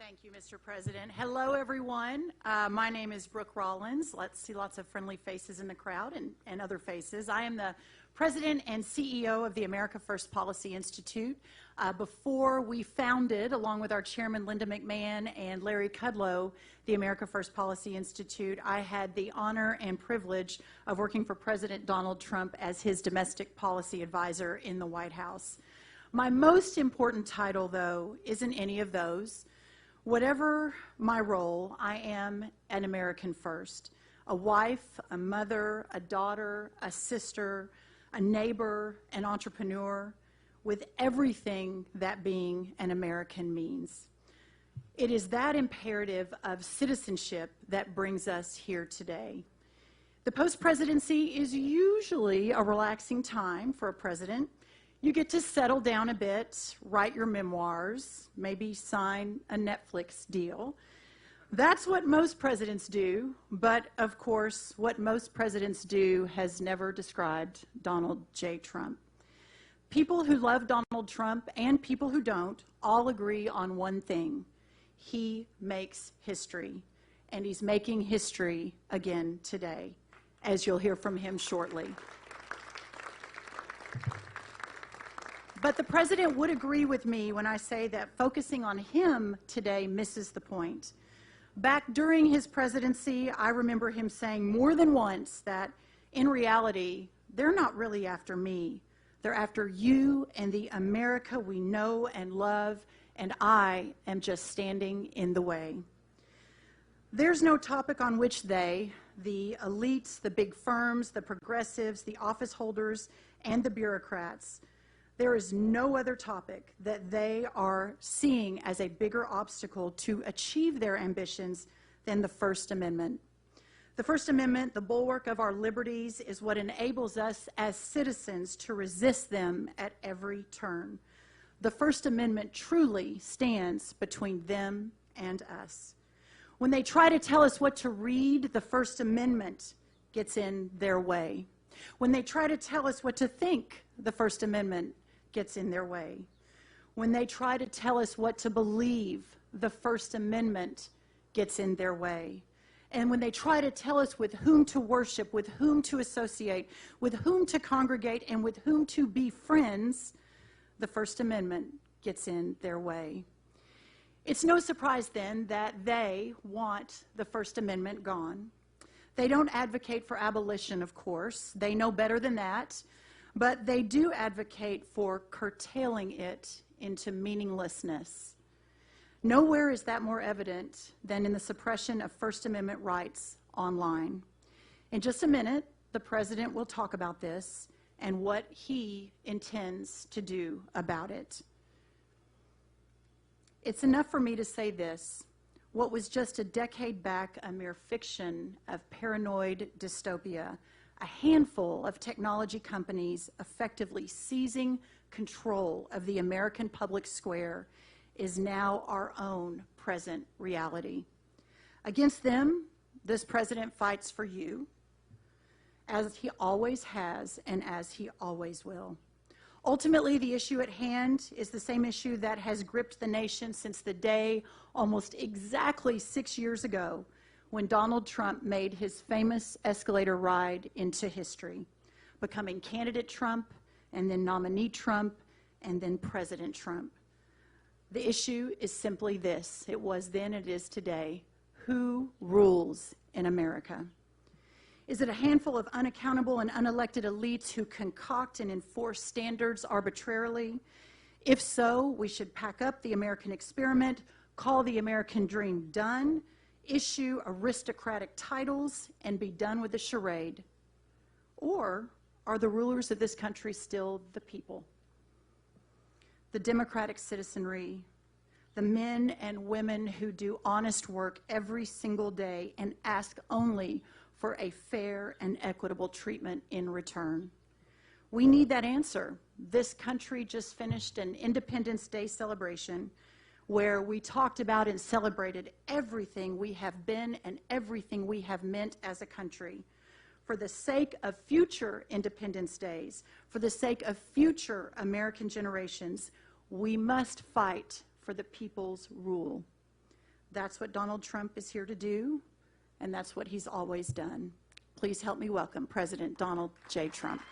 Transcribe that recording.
Thank you, Mr. President. Hello, everyone. My name is Brooke Rollins. Let's see lots of friendly faces in the crowd and other faces. I am the President and CEO of the America First Policy Institute. Before we founded, along with our chairman, Linda McMahon, and Larry Kudlow, the America First Policy Institute, I had the honor and privilege of working for President Donald Trump as his domestic policy advisor in the White House. My most important title, though, isn't any of those. Whatever my role, I am an American first. A wife, a mother, a daughter, a sister, a neighbor, an entrepreneur, with everything that being an American means. It is that imperative of citizenship that brings us here today. The post-presidency is usually a relaxing time for a president. You get to settle down a bit, write your memoirs, maybe sign a Netflix deal. That's what most presidents do, but of course, what most presidents do has never described Donald J. Trump. People who love Donald Trump and people who don't all agree on one thing. He makes history, and he's making history again today, as you'll hear from him shortly. But the president would agree with me when I say that focusing on him today misses the point. Back during his presidency, I remember him saying more than once that, in reality, they're not really after me. They're after you and the America we know and love, and I am just standing in the way. There's no topic on which they, the elites, the big firms, the progressives, the office holders, and the bureaucrats, there is no other topic that they are seeing as a bigger obstacle to achieve their ambitions than the First Amendment. The First Amendment, the bulwark of our liberties, is what enables us as citizens to resist them at every turn. The First Amendment truly stands between them and us. When they try to tell us what to read, the First Amendment gets in their way. When they try to tell us what to think, the First Amendment gets in their way. When they try to tell us what to believe, the First Amendment gets in their way. And when they try to tell us with whom to worship, with whom to associate, with whom to congregate, and with whom to be friends, the First Amendment gets in their way. It's no surprise then that they want the First Amendment gone. They don't advocate for abolition, of course. They know better than that. But they do advocate for curtailing it into meaninglessness. Nowhere is that more evident than in the suppression of First Amendment rights online. In just a minute, the president will talk about this and what he intends to do about it. It's enough for me to say this. What was just a decade back a mere fiction of paranoid dystopia, a handful of technology companies effectively seizing control of the American public square, is now our own present reality. Against them, this president fights for you, as he always has and as he always will. Ultimately, the issue at hand is the same issue that has gripped the nation since the day almost exactly 6 years ago when Donald Trump made his famous escalator ride into history, becoming candidate Trump, and then nominee Trump, and then President Trump. The issue is simply this. It was then, it is today. Who rules in America? Is it a handful of unaccountable and unelected elites who concoct and enforce standards arbitrarily? If so, we should pack up the American experiment, call the American dream done, issue aristocratic titles, and be done with the charade? Or are the rulers of this country still the people? The democratic citizenry, the men and women who do honest work every single day and ask only for a fair and equitable treatment in return. We need that answer. This country just finished an Independence Day celebration where we talked about and celebrated everything we have been and everything we have meant as a country. For the sake of future Independence Days, for the sake of future American generations, we must fight for the people's rule. That's what Donald Trump is here to do, and that's what he's always done. Please help me welcome President Donald J. Trump.